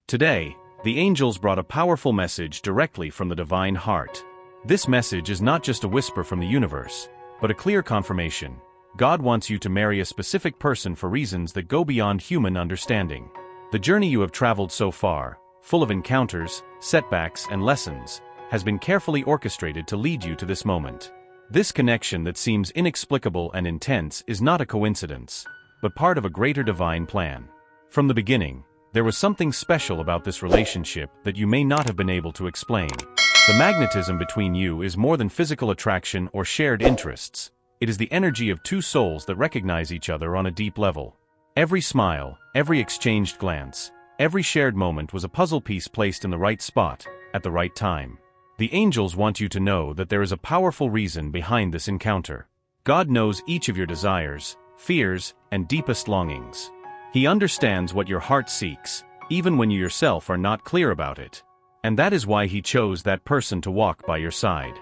Today, the angels brought a powerful message directly from the divine heart. This message is not just a whisper from the universe, but a clear confirmation. God wants you to marry a specific person for reasons that go beyond human understanding. The journey you have traveled so far, full of encounters, setbacks, and lessons, has been carefully orchestrated to lead you to this moment. This connection that seems inexplicable and intense is not a coincidence, but part of a greater divine plan. From the beginning, there was something special about this relationship that you may not have been able to explain. The magnetism between you is more than physical attraction or shared interests. It is the energy of two souls that recognize each other on a deep level. Every smile, every exchanged glance, every shared moment was a puzzle piece placed in the right spot, at the right time. The angels want you to know that there is a powerful reason behind this encounter. God knows each of your desires, fears, and deepest longings. He understands what your heart seeks, even when you yourself are not clear about it. And that is why He chose that person to walk by your side.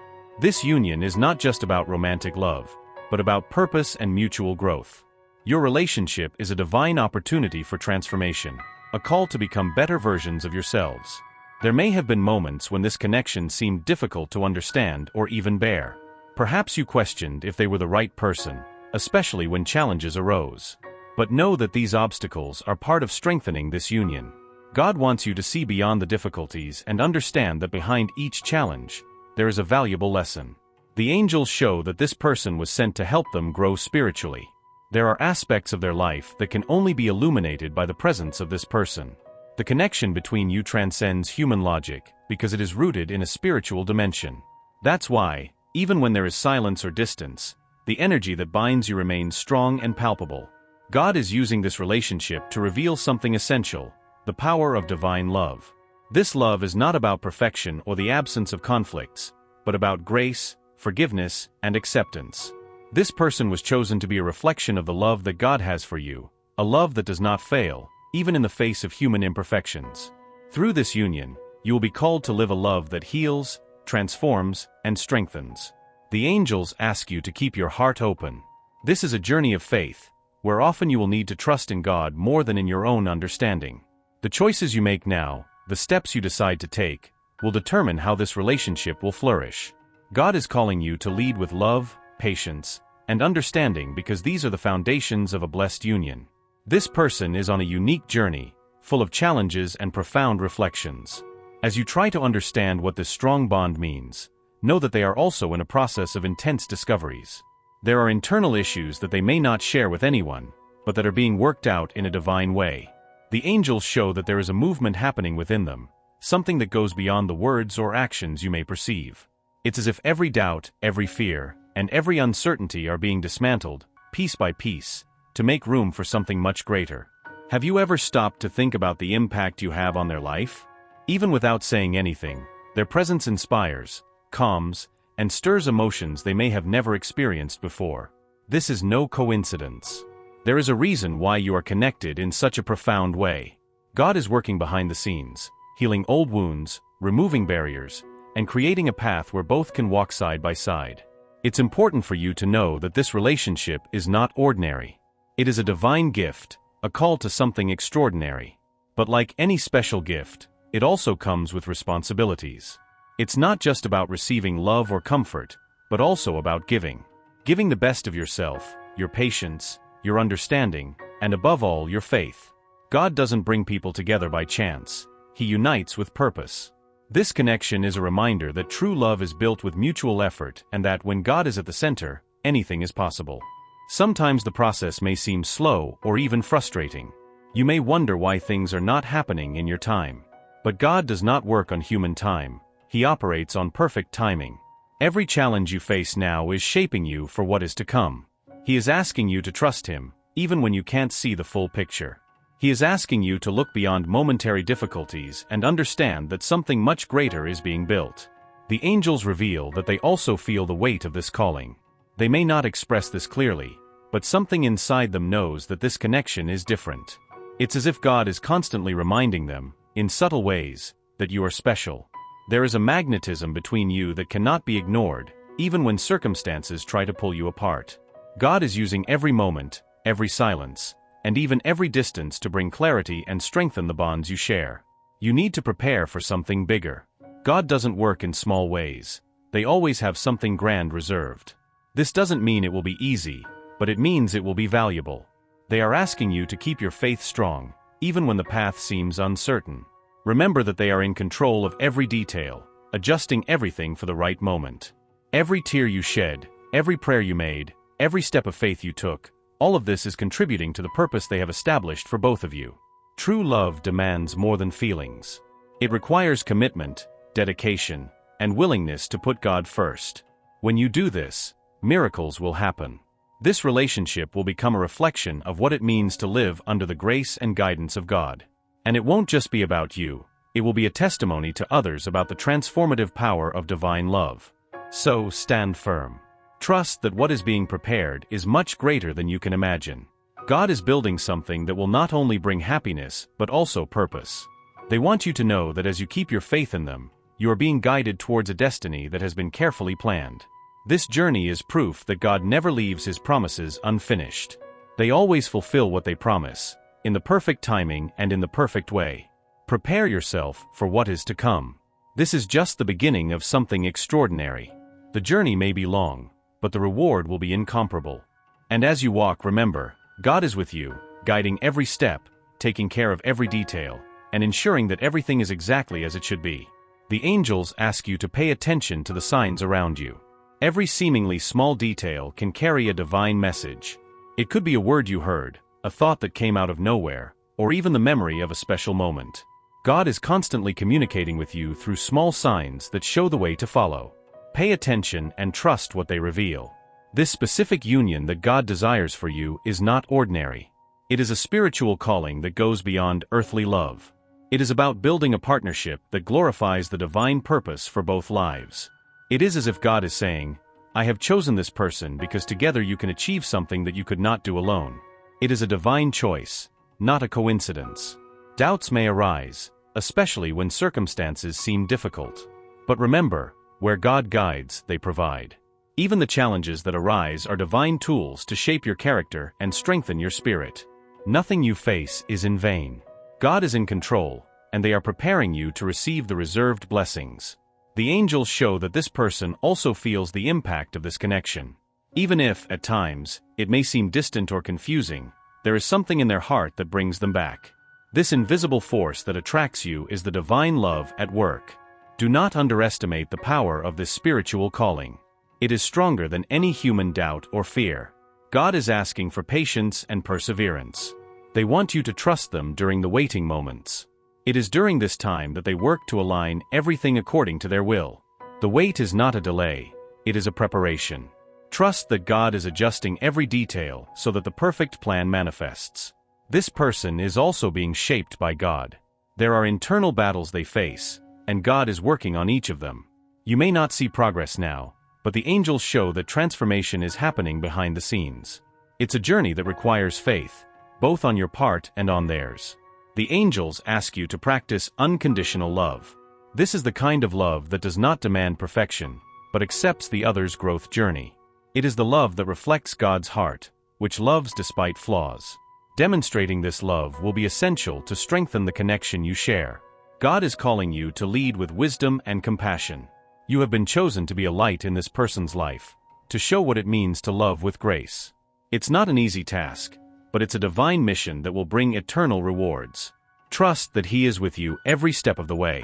This union is not just about romantic love, but about purpose and mutual growth. Your relationship is a divine opportunity for transformation, a call to become better versions of yourselves. There may have been moments when this connection seemed difficult to understand or even bear. Perhaps you questioned if they were the right person, especially when challenges arose. But know that these obstacles are part of strengthening this union. God wants you to see beyond the difficulties and understand that behind each challenge, there is a valuable lesson. The angels show that this person was sent to help them grow spiritually. There are aspects of their life that can only be illuminated by the presence of this person. The connection between you transcends human logic because it is rooted in a spiritual dimension. That's why, even when there is silence or distance, the energy that binds you remains strong and palpable. God is using this relationship to reveal something essential: the power of divine love. This love is not about perfection or the absence of conflicts, but about grace, forgiveness, and acceptance. This person was chosen to be a reflection of the love that God has for you, a love that does not fail, even in the face of human imperfections. Through this union, you will be called to live a love that heals, transforms, and strengthens. The angels ask you to keep your heart open. This is a journey of faith, where often you will need to trust in God more than in your own understanding. The choices you make now, the steps you decide to take, will determine how this relationship will flourish. God is calling you to lead with love, patience, and understanding because these are the foundations of a blessed union. This person is on a unique journey, full of challenges and profound reflections. As you try to understand what this strong bond means, know that they are also in a process of intense discoveries. There are internal issues that they may not share with anyone, but that are being worked out in a divine way. The angels show that there is a movement happening within them, something that goes beyond the words or actions you may perceive. It's as if every doubt, every fear, and every uncertainty are being dismantled, piece by piece, to make room for something much greater. Have you ever stopped to think about the impact you have on their life? Even without saying anything, their presence inspires, calms, and stirs emotions they may have never experienced before. This is no coincidence. There is a reason why you are connected in such a profound way. God is working behind the scenes, healing old wounds, removing barriers, and creating a path where both can walk side by side. It's important for you to know that this relationship is not ordinary. It is a divine gift, a call to something extraordinary. But like any special gift, it also comes with responsibilities. It's not just about receiving love or comfort, but also about giving. Giving the best of yourself, your patience, your understanding, and above all, your faith. God doesn't bring people together by chance. He unites with purpose. This connection is a reminder that true love is built with mutual effort and that when God is at the center, anything is possible. Sometimes the process may seem slow or even frustrating. You may wonder why things are not happening in your time. But God does not work on human time. He operates on perfect timing. Every challenge you face now is shaping you for what is to come. He is asking you to trust Him, even when you can't see the full picture. He is asking you to look beyond momentary difficulties and understand that something much greater is being built. The angels reveal that they also feel the weight of this calling. They may not express this clearly, but something inside them knows that this connection is different. It's as if God is constantly reminding them, in subtle ways, that you are special. There is a magnetism between you that cannot be ignored, even when circumstances try to pull you apart. God is using every moment, every silence, and even every distance to bring clarity and strengthen the bonds you share. You need to prepare for something bigger. God doesn't work in small ways. They always have something grand reserved. This doesn't mean it will be easy, but it means it will be valuable. They are asking you to keep your faith strong, even when the path seems uncertain. Remember that they are in control of every detail, adjusting everything for the right moment. Every tear you shed, every prayer you made, every step of faith you took, all of this is contributing to the purpose they have established for both of you. True love demands more than feelings. It requires commitment, dedication, and willingness to put God first. When you do this, miracles will happen. This relationship will become a reflection of what it means to live under the grace and guidance of God. And it won't just be about you, it will be a testimony to others about the transformative power of divine love. So, stand firm. Trust that what is being prepared is much greater than you can imagine. God is building something that will not only bring happiness, but also purpose. They want you to know that as you keep your faith in them, you are being guided towards a destiny that has been carefully planned. This journey is proof that God never leaves His promises unfinished. They always fulfill what they promise, in the perfect timing and in the perfect way. Prepare yourself for what is to come. This is just the beginning of something extraordinary. The journey may be long, but the reward will be incomparable. And as you walk, remember, God is with you, guiding every step, taking care of every detail, and ensuring that everything is exactly as it should be. The angels ask you to pay attention to the signs around you. Every seemingly small detail can carry a divine message. It could be a word you heard, a thought that came out of nowhere, or even the memory of a special moment. God is constantly communicating with you through small signs that show the way to follow. Pay attention and trust what they reveal. This specific union that God desires for you is not ordinary. It is a spiritual calling that goes beyond earthly love. It is about building a partnership that glorifies the divine purpose for both lives. It is as if God is saying, I have chosen this person because together you can achieve something that you could not do alone. It is a divine choice, not a coincidence. Doubts may arise, especially when circumstances seem difficult. But remember, where God guides, they provide. Even the challenges that arise are divine tools to shape your character and strengthen your spirit. Nothing you face is in vain. God is in control, and they are preparing you to receive the reserved blessings. The angels show that this person also feels the impact of this connection. Even if, at times, it may seem distant or confusing, there is something in their heart that brings them back. This invisible force that attracts you is the divine love at work. Do not underestimate the power of this spiritual calling. It is stronger than any human doubt or fear. God is asking for patience and perseverance. They want you to trust them during the waiting moments. It is during this time that they work to align everything according to their will. The wait is not a delay, it is a preparation. Trust that God is adjusting every detail so that the perfect plan manifests. This person is also being shaped by God. There are internal battles they face, and God is working on each of them. You may not see progress now, but the angels show that transformation is happening behind the scenes. It's a journey that requires faith, both on your part and on theirs. The angels ask you to practice unconditional love. This is the kind of love that does not demand perfection, but accepts the other's growth journey. It is the love that reflects God's heart, which loves despite flaws. Demonstrating this love will be essential to strengthen the connection you share. God is calling you to lead with wisdom and compassion. You have been chosen to be a light in this person's life, to show what it means to love with grace. It's not an easy task, but it's a divine mission that will bring eternal rewards. Trust that He is with you every step of the way.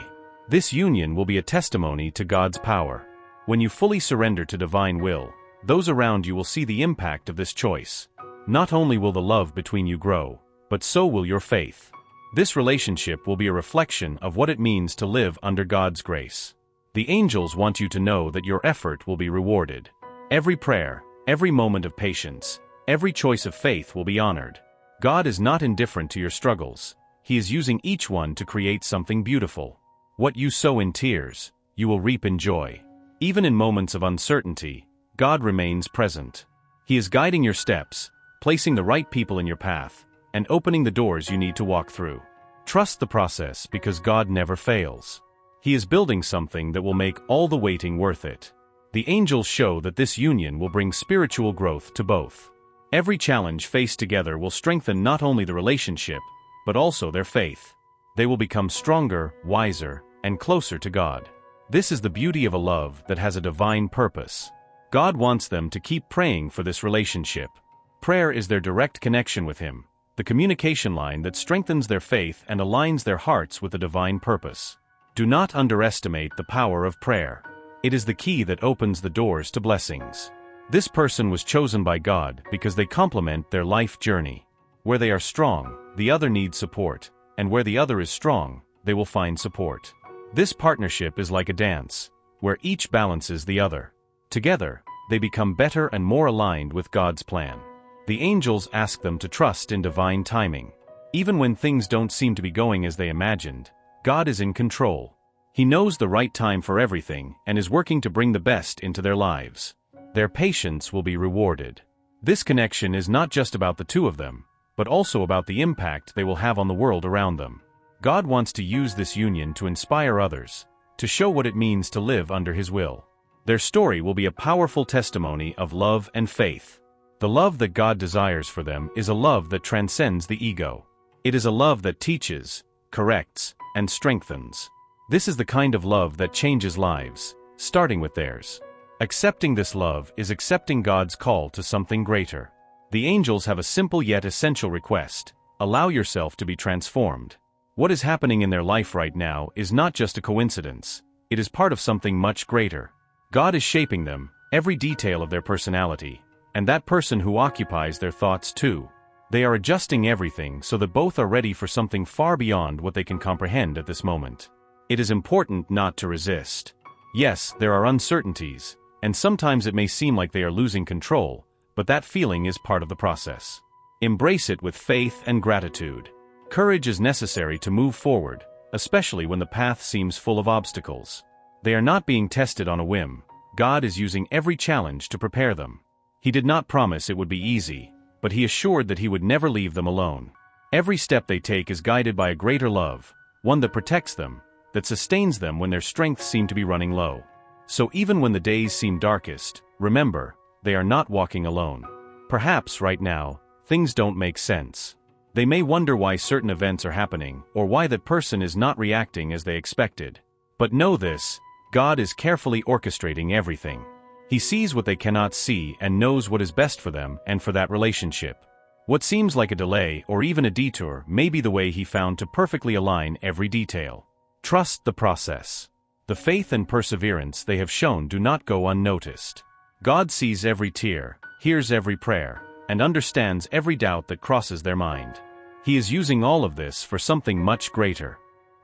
This union will be a testimony to God's power. When you fully surrender to divine will, those around you will see the impact of this choice. Not only will the love between you grow, but so will your faith. This relationship will be a reflection of what it means to live under God's grace. The angels want you to know that your effort will be rewarded. Every prayer, every moment of patience, every choice of faith will be honored. God is not indifferent to your struggles. He is using each one to create something beautiful. What you sow in tears, you will reap in joy. Even in moments of uncertainty, God remains present. He is guiding your steps, placing the right people in your path, and opening the doors you need to walk through. Trust the process because God never fails. He is building something that will make all the waiting worth it. The angels show that this union will bring spiritual growth to both. Every challenge faced together will strengthen not only the relationship, but also their faith. They will become stronger, wiser, and closer to God. This is the beauty of a love that has a divine purpose. God wants them to keep praying for this relationship. Prayer is their direct connection with Him, the communication line that strengthens their faith and aligns their hearts with the divine purpose. Do not underestimate the power of prayer. It is the key that opens the doors to blessings. This person was chosen by God because they complement their life journey. Where they are strong, the other needs support, and where the other is strong, they will find support. This partnership is like a dance, where each balances the other. Together, they become better and more aligned with God's plan. The angels ask them to trust in divine timing. Even when things don't seem to be going as they imagined, God is in control. He knows the right time for everything and is working to bring the best into their lives. Their patience will be rewarded. This connection is not just about the two of them, but also about the impact they will have on the world around them. God wants to use this union to inspire others, to show what it means to live under His will. Their story will be a powerful testimony of love and faith. The love that God desires for them is a love that transcends the ego. It is a love that teaches, corrects, and strengthens. This is the kind of love that changes lives, starting with theirs. Accepting this love is accepting God's call to something greater. The angels have a simple yet essential request: allow yourself to be transformed. What is happening in their life right now is not just a coincidence, it is part of something much greater. God is shaping them, every detail of their personality, and that person who occupies their thoughts too. They are adjusting everything so that both are ready for something far beyond what they can comprehend at this moment. It is important not to resist. Yes, there are uncertainties, and sometimes it may seem like they are losing control, but that feeling is part of the process. Embrace it with faith and gratitude. Courage is necessary to move forward, especially when the path seems full of obstacles. They are not being tested on a whim. God is using every challenge to prepare them. He did not promise it would be easy, but He assured that He would never leave them alone. Every step they take is guided by a greater love, one that protects them, that sustains them when their strength seems to be running low. So even when the days seem darkest, remember, they are not walking alone. Perhaps right now, things don't make sense. They may wonder why certain events are happening, or why that person is not reacting as they expected. But know this: God is carefully orchestrating everything. He sees what they cannot see and knows what is best for them and for that relationship. What seems like a delay or even a detour may be the way He found to perfectly align every detail. Trust the process. The faith and perseverance they have shown do not go unnoticed. God sees every tear, hears every prayer, and understands every doubt that crosses their mind. He is using all of this for something much greater.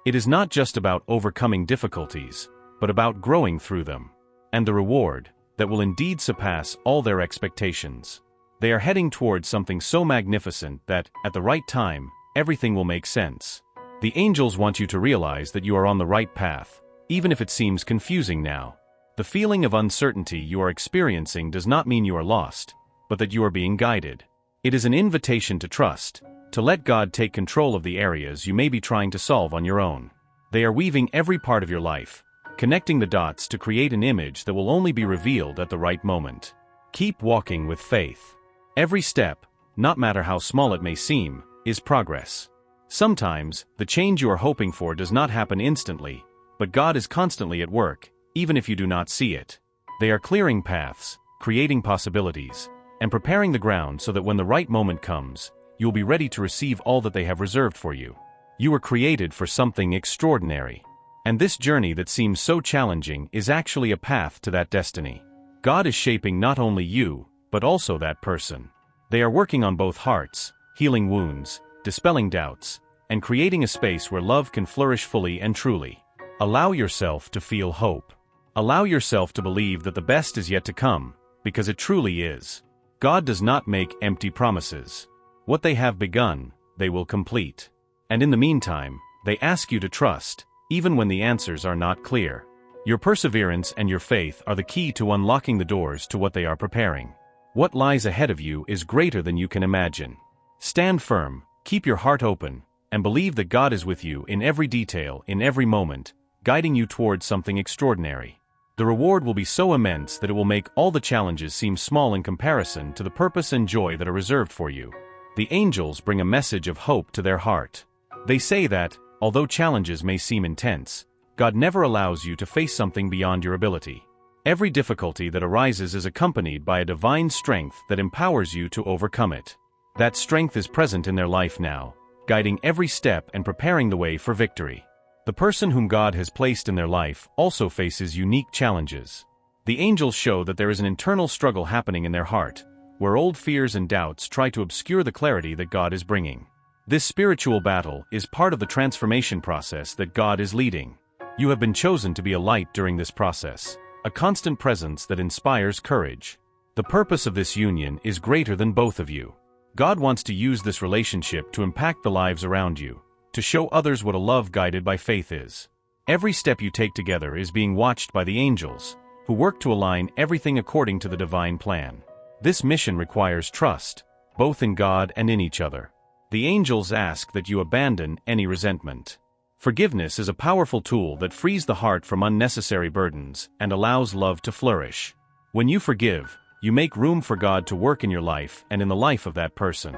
It is not just about overcoming difficulties, but about growing through them. And the reward, that will indeed surpass all their expectations. They are heading towards something so magnificent that, at the right time, everything will make sense. The angels want you to realize that you are on the right path, even if it seems confusing now. The feeling of uncertainty you are experiencing does not mean you are lost, but that you are being guided. It is an invitation to trust, to let God take control of the areas you may be trying to solve on your own. They are weaving every part of your life, connecting the dots to create an image that will only be revealed at the right moment. Keep walking with faith. Every step, no matter how small it may seem, is progress. Sometimes, the change you are hoping for does not happen instantly, but God is constantly at work, even if you do not see it. They are clearing paths, creating possibilities, and preparing the ground so that when the right moment comes, you will be ready to receive all that they have reserved for you. You were created for something extraordinary. And this journey that seems so challenging is actually a path to that destiny. God is shaping not only you, but also that person. They are working on both hearts, healing wounds, dispelling doubts, and creating a space where love can flourish fully and truly. Allow yourself to feel hope. Allow yourself to believe that the best is yet to come, because it truly is. God does not make empty promises. What they have begun, they will complete. And in the meantime, they ask you to trust, even when the answers are not clear. Your perseverance and your faith are the key to unlocking the doors to what they are preparing. What lies ahead of you is greater than you can imagine. Stand firm, keep your heart open, and believe that God is with you in every detail, in every moment, guiding you towards something extraordinary. The reward will be so immense that it will make all the challenges seem small in comparison to the purpose and joy that are reserved for you. The angels bring a message of hope to their heart. They say that, Although challenges may seem intense, God never allows you to face something beyond your ability. Every difficulty that arises is accompanied by a divine strength that empowers you to overcome it. That strength is present in their life now, guiding every step and preparing the way for victory. The person whom God has placed in their life also faces unique challenges. The angels show that there is an internal struggle happening in their heart, where old fears and doubts try to obscure the clarity that God is bringing. This spiritual battle is part of the transformation process that God is leading. You have been chosen to be a light during this process, a constant presence that inspires courage. The purpose of this union is greater than both of you. God wants to use this relationship to impact the lives around you, to show others what a love guided by faith is. Every step you take together is being watched by the angels, who work to align everything according to the divine plan. This mission requires trust, both in God and in each other. The angels ask that you abandon any resentment. Forgiveness is a powerful tool that frees the heart from unnecessary burdens and allows love to flourish. When you forgive, you make room for God to work in your life and in the life of that person.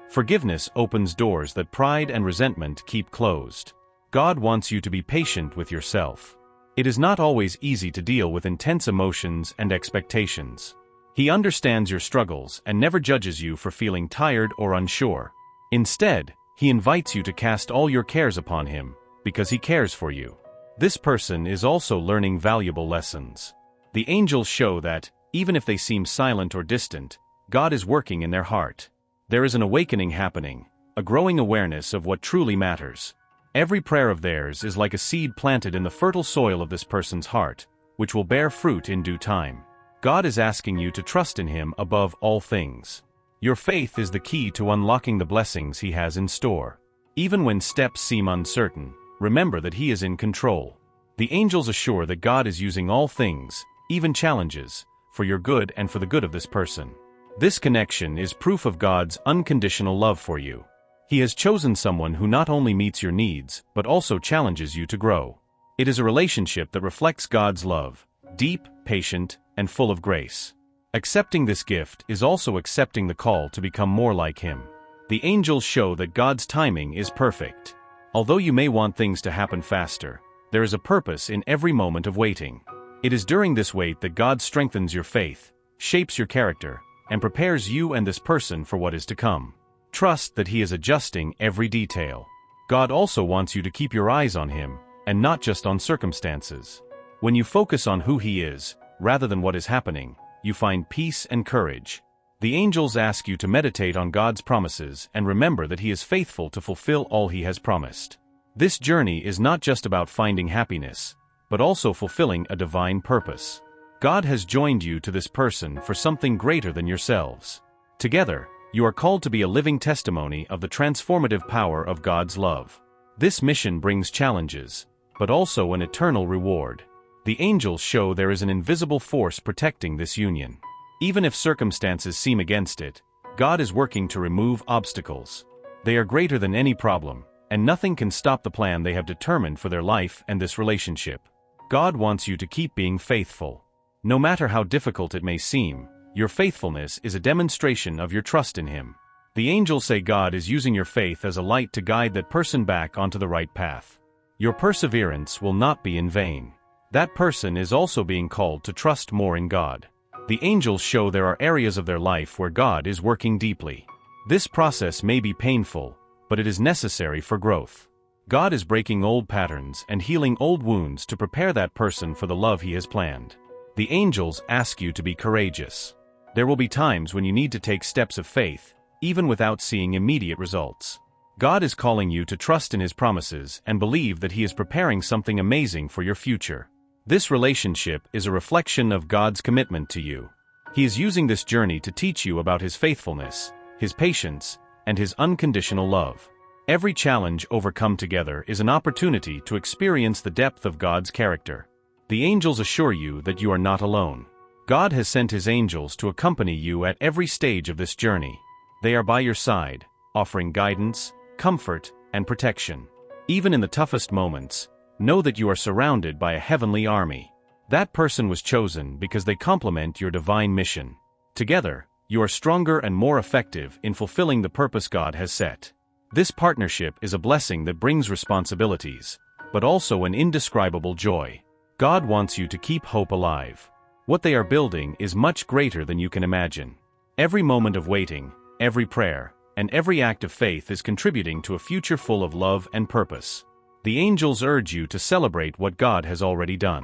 Forgiveness opens doors that pride and resentment keep closed. God wants you to be patient with yourself. It is not always easy to deal with intense emotions and expectations. He understands your struggles and never judges you for feeling tired or unsure. Instead, He invites you to cast all your cares upon Him, because He cares for you. This person is also learning valuable lessons. The angels show that, even if they seem silent or distant, God is working in their heart. There is an awakening happening, a growing awareness of what truly matters. Every prayer of theirs is like a seed planted in the fertile soil of this person's heart, which will bear fruit in due time. God is asking you to trust in Him above all things. Your faith is the key to unlocking the blessings He has in store. Even when steps seem uncertain, remember that He is in control. The angels assure that God is using all things, even challenges, for your good and for the good of this person. This connection is proof of God's unconditional love for you. He has chosen someone who not only meets your needs, but also challenges you to grow. It is a relationship that reflects God's love, deep, patient, and full of grace. Accepting this gift is also accepting the call to become more like Him. The angels show that God's timing is perfect. Although you may want things to happen faster, there is a purpose in every moment of waiting. It is during this wait that God strengthens your faith, shapes your character, and prepares you and this person for what is to come. Trust that He is adjusting every detail. God also wants you to keep your eyes on Him, and not just on circumstances. When you focus on who He is, rather than what is happening, you find peace and courage. The angels ask you to meditate on God's promises and remember that He is faithful to fulfill all He has promised. This journey is not just about finding happiness, but also fulfilling a divine purpose. God has joined you to this person for something greater than yourselves. Together, you are called to be a living testimony of the transformative power of God's love. This mission brings challenges, but also an eternal reward. The angels show there is an invisible force protecting this union. Even if circumstances seem against it, God is working to remove obstacles. They are greater than any problem, and nothing can stop the plan they have determined for their life and this relationship. God wants you to keep being faithful. No matter how difficult it may seem, your faithfulness is a demonstration of your trust in Him. The angels say God is using your faith as a light to guide that person back onto the right path. Your perseverance will not be in vain. That person is also being called to trust more in God. The angels show there are areas of their life where God is working deeply. This process may be painful, but it is necessary for growth. God is breaking old patterns and healing old wounds to prepare that person for the love He has planned. The angels ask you to be courageous. There will be times when you need to take steps of faith, even without seeing immediate results. God is calling you to trust in His promises and believe that He is preparing something amazing for your future. This relationship is a reflection of God's commitment to you. He is using this journey to teach you about His faithfulness, His patience, and His unconditional love. Every challenge overcome together is an opportunity to experience the depth of God's character. The angels assure you that you are not alone. God has sent His angels to accompany you at every stage of this journey. They are by your side, offering guidance, comfort, and protection. Even in the toughest moments, know that you are surrounded by a heavenly army. That person was chosen because they complement your divine mission. Together, you are stronger and more effective in fulfilling the purpose God has set. This partnership is a blessing that brings responsibilities, but also an indescribable joy. God wants you to keep hope alive. What they are building is much greater than you can imagine. Every moment of waiting, every prayer, and every act of faith is contributing to a future full of love and purpose. The angels urge you to celebrate what God has already done.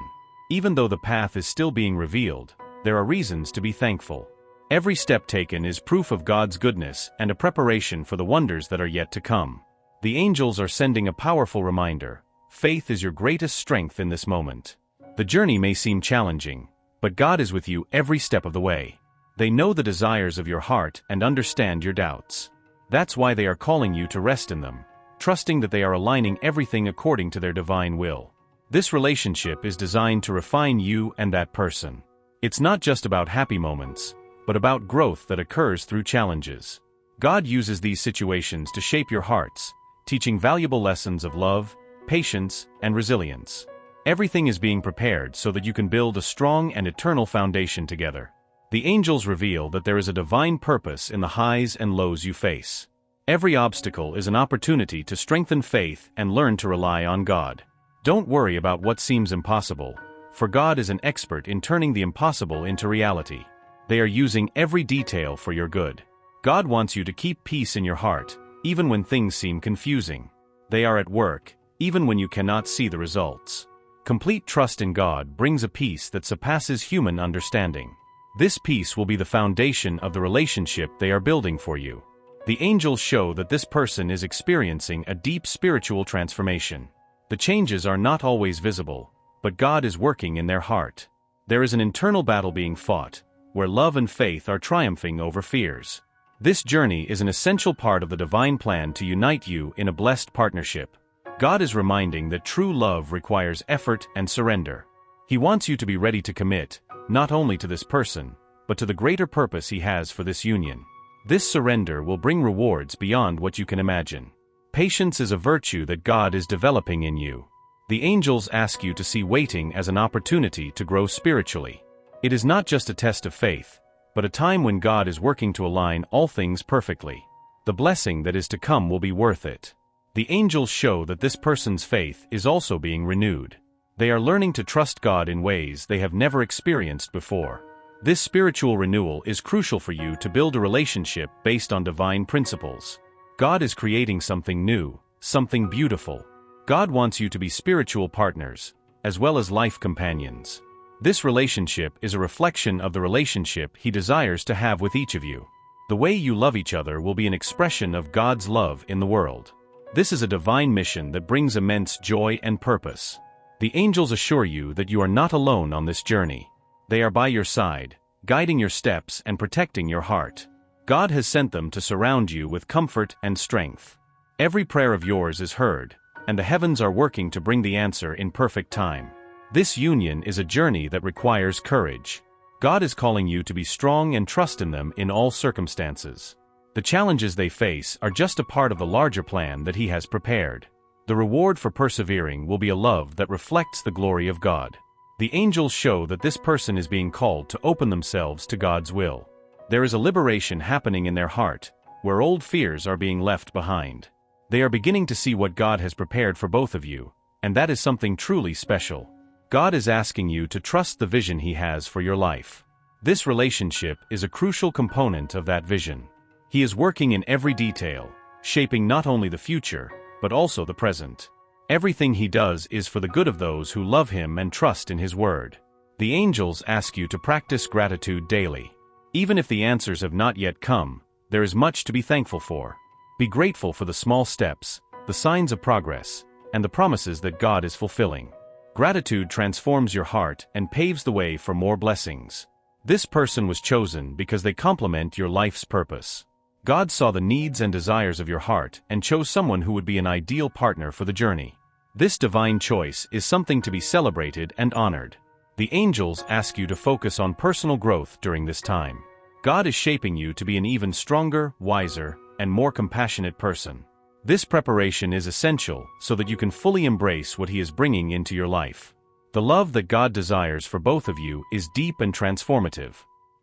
Even though the path is still being revealed, there are reasons to be thankful. Every step taken is proof of God's goodness and a preparation for the wonders that are yet to come. The angels are sending a powerful reminder: faith is your greatest strength in this moment. The journey may seem challenging, but God is with you every step of the way. They know the desires of your heart and understand your doubts. That's why they are calling you to rest in them, trusting that they are aligning everything according to their divine will. This relationship is designed to refine you and that person. It's not just about happy moments, but about growth that occurs through challenges. God uses these situations to shape your hearts, teaching valuable lessons of love, patience, and resilience. Everything is being prepared so that you can build a strong and eternal foundation together. The angels reveal that there is a divine purpose in the highs and lows you face. Every obstacle is an opportunity to strengthen faith and learn to rely on God. Don't worry about what seems impossible, for God is an expert in turning the impossible into reality. They are using every detail for your good. God wants you to keep peace in your heart, even when things seem confusing. They are at work, even when you cannot see the results. Complete trust in God brings a peace that surpasses human understanding. This peace will be the foundation of the relationship they are building for you. The angels show that this person is experiencing a deep spiritual transformation. The changes are not always visible, but God is working in their heart. There is an internal battle being fought, where love and faith are triumphing over fears. This journey is an essential part of the divine plan to unite you in a blessed partnership. God is reminding that true love requires effort and surrender. He wants you to be ready to commit, not only to this person, but to the greater purpose He has for this union. This surrender will bring rewards beyond what you can imagine. Patience is a virtue that God is developing in you. The angels ask you to see waiting as an opportunity to grow spiritually. It is not just a test of faith, but a time when God is working to align all things perfectly. The blessing that is to come will be worth it. The angels show that this person's faith is also being renewed. They are learning to trust God in ways they have never experienced before. This spiritual renewal is crucial for you to build a relationship based on divine principles. God is creating something new, something beautiful. God wants you to be spiritual partners, as well as life companions. This relationship is a reflection of the relationship He desires to have with each of you. The way you love each other will be an expression of God's love in the world. This is a divine mission that brings immense joy and purpose. The angels assure you that you are not alone on this journey. They are by your side, guiding your steps and protecting your heart. God has sent them to surround you with comfort and strength. Every prayer of yours is heard, and the heavens are working to bring the answer in perfect time. This union is a journey that requires courage. God is calling you to be strong and trust in them in all circumstances. The challenges they face are just a part of the larger plan that He has prepared. The reward for persevering will be a love that reflects the glory of God. The angels show that this person is being called to open themselves to God's will. There is a liberation happening in their heart, where old fears are being left behind. They are beginning to see what God has prepared for both of you, and that is something truly special. God is asking you to trust the vision He has for your life. This relationship is a crucial component of that vision. He is working in every detail, shaping not only the future, but also the present. Everything He does is for the good of those who love Him and trust in His word. The angels ask you to practice gratitude daily. Even if the answers have not yet come, there is much to be thankful for. Be grateful for the small steps, the signs of progress, and the promises that God is fulfilling. Gratitude transforms your heart and paves the way for more blessings. This person was chosen because they complement your life's purpose. God saw the needs and desires of your heart and chose someone who would be an ideal partner for the journey. This divine choice is something to be celebrated and honored. The angels ask you to focus on personal growth during this time. God is shaping you to be an even stronger, wiser, and more compassionate person. This preparation is essential so that you can fully embrace what He is bringing into your life. The love that God desires for both of you is deep and transformative.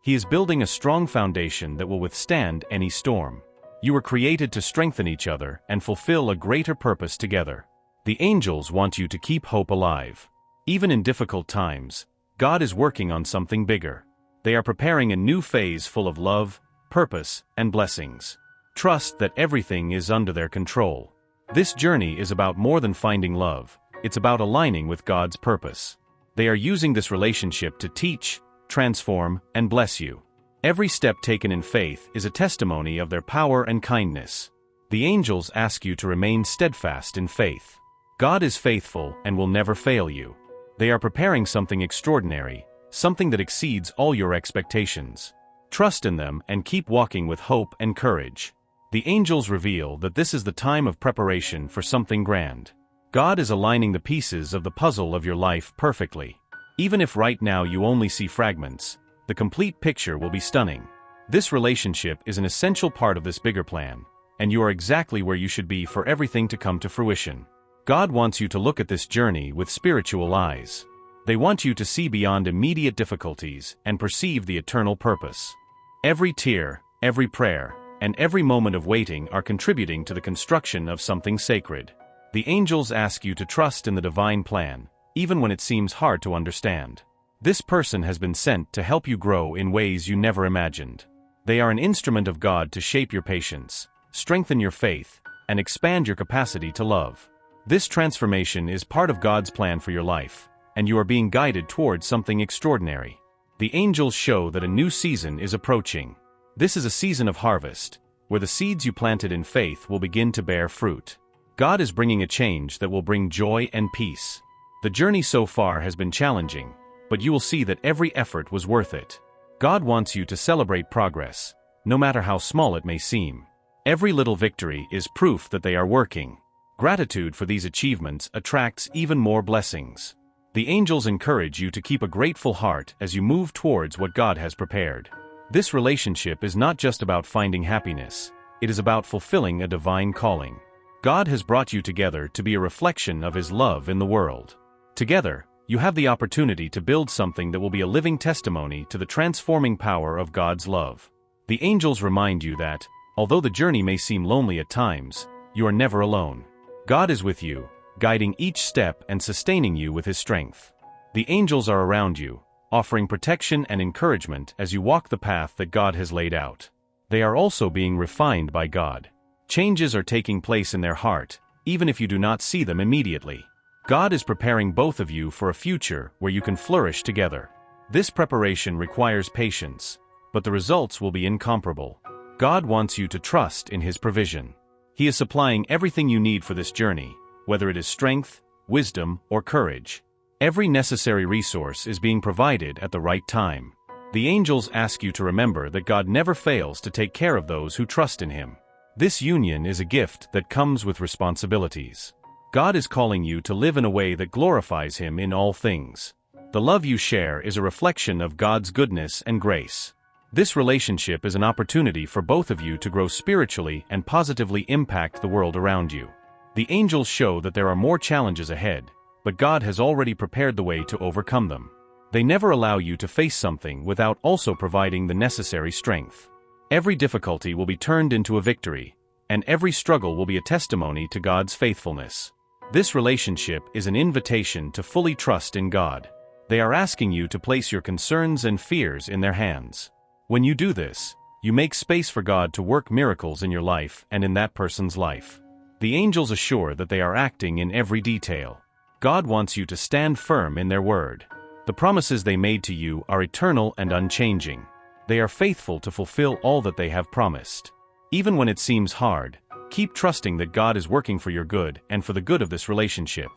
He is building a strong foundation that will withstand any storm. You were created to strengthen each other and fulfill a greater purpose together. The angels want you to keep hope alive. Even in difficult times, God is working on something bigger. They are preparing a new phase full of love, purpose, and blessings. Trust that everything is under their control. This journey is about more than finding love. It's about aligning with God's purpose. They are using this relationship to teach, transform, and bless you. Every step taken in faith is a testimony of their power and kindness. The angels ask you to remain steadfast in faith. God is faithful and will never fail you. They are preparing something extraordinary, something that exceeds all your expectations. Trust in them and keep walking with hope and courage. The angels reveal that this is the time of preparation for something grand. God is aligning the pieces of the puzzle of your life perfectly. Even if right now you only see fragments, the complete picture will be stunning. This relationship is an essential part of this bigger plan, and you are exactly where you should be for everything to come to fruition. God wants you to look at this journey with spiritual eyes. They want you to see beyond immediate difficulties and perceive the eternal purpose. Every tear, every prayer, and every moment of waiting are contributing to the construction of something sacred. The angels ask you to trust in the divine plan, even when it seems hard to understand. This person has been sent to help you grow in ways you never imagined. They are an instrument of God to shape your patience, strengthen your faith, and expand your capacity to love. This transformation is part of God's plan for your life, and you are being guided towards something extraordinary. The angels show that a new season is approaching. This is a season of harvest, where the seeds you planted in faith will begin to bear fruit. God is bringing a change that will bring joy and peace. The journey so far has been challenging, but you will see that every effort was worth it. God wants you to celebrate progress, no matter how small it may seem. Every little victory is proof that they are working. Gratitude for these achievements attracts even more blessings. The angels encourage you to keep a grateful heart as you move towards what God has prepared. This relationship is not just about finding happiness, it is about fulfilling a divine calling. God has brought you together to be a reflection of His love in the world. Together, you have the opportunity to build something that will be a living testimony to the transforming power of God's love. The angels remind you that, although the journey may seem lonely at times, you are never alone. God is with you, guiding each step and sustaining you with His strength. The angels are around you, offering protection and encouragement as you walk the path that God has laid out. They are also being refined by God. Changes are taking place in their heart, even if you do not see them immediately. God is preparing both of you for a future where you can flourish together. This preparation requires patience, but the results will be incomparable. God wants you to trust in His provision. He is supplying everything you need for this journey, whether it is strength, wisdom, or courage. Every necessary resource is being provided at the right time. The angels ask you to remember that God never fails to take care of those who trust in Him. This union is a gift that comes with responsibilities. God is calling you to live in a way that glorifies Him in all things. The love you share is a reflection of God's goodness and grace. This relationship is an opportunity for both of you to grow spiritually and positively impact the world around you. The angels show that there are more challenges ahead, but God has already prepared the way to overcome them. They never allow you to face something without also providing the necessary strength. Every difficulty will be turned into a victory, and every struggle will be a testimony to God's faithfulness. This relationship is an invitation to fully trust in God. They are asking you to place your concerns and fears in their hands. When you do this, you make space for God to work miracles in your life and in that person's life. The angels assure that they are acting in every detail. God wants you to stand firm in their word. The promises they made to you are eternal and unchanging. They are faithful to fulfill all that they have promised. Even when it seems hard, keep trusting that God is working for your good and for the good of this relationship.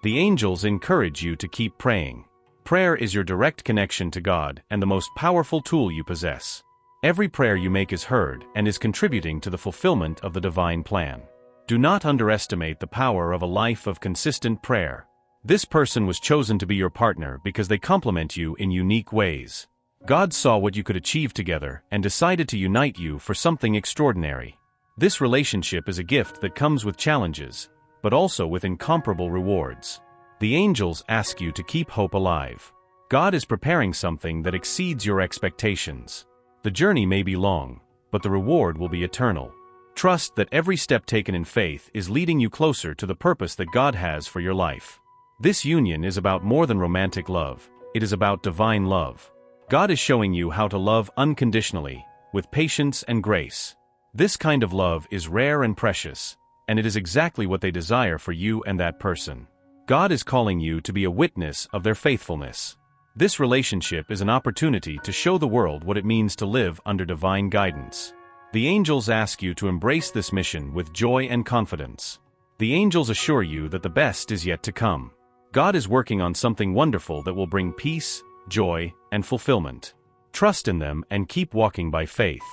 The angels encourage you to keep praying. Prayer is your direct connection to God and the most powerful tool you possess. Every prayer you make is heard and is contributing to the fulfillment of the divine plan. Do not underestimate the power of a life of consistent prayer. This person was chosen to be your partner because they complement you in unique ways. God saw what you could achieve together and decided to unite you for something extraordinary. This relationship is a gift that comes with challenges, but also with incomparable rewards. The angels ask you to keep hope alive. God is preparing something that exceeds your expectations. The journey may be long, but the reward will be eternal. Trust that every step taken in faith is leading you closer to the purpose that God has for your life. This union is about more than romantic love, it is about divine love. God is showing you how to love unconditionally, with patience and grace. This kind of love is rare and precious, and it is exactly what they desire for you and that person. God is calling you to be a witness of their faithfulness. This relationship is an opportunity to show the world what it means to live under divine guidance. The angels ask you to embrace this mission with joy and confidence. The angels assure you that the best is yet to come. God is working on something wonderful that will bring peace, joy, and fulfillment. Trust in them and keep walking by faith.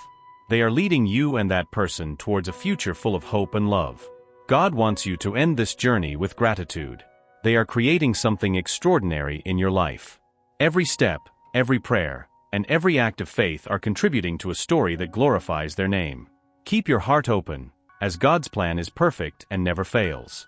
They are leading you and that person towards a future full of hope and love. God wants you to end this journey with gratitude. They are creating something extraordinary in your life. Every step, every prayer, and every act of faith are contributing to a story that glorifies their name. Keep your heart open, as God's plan is perfect and never fails.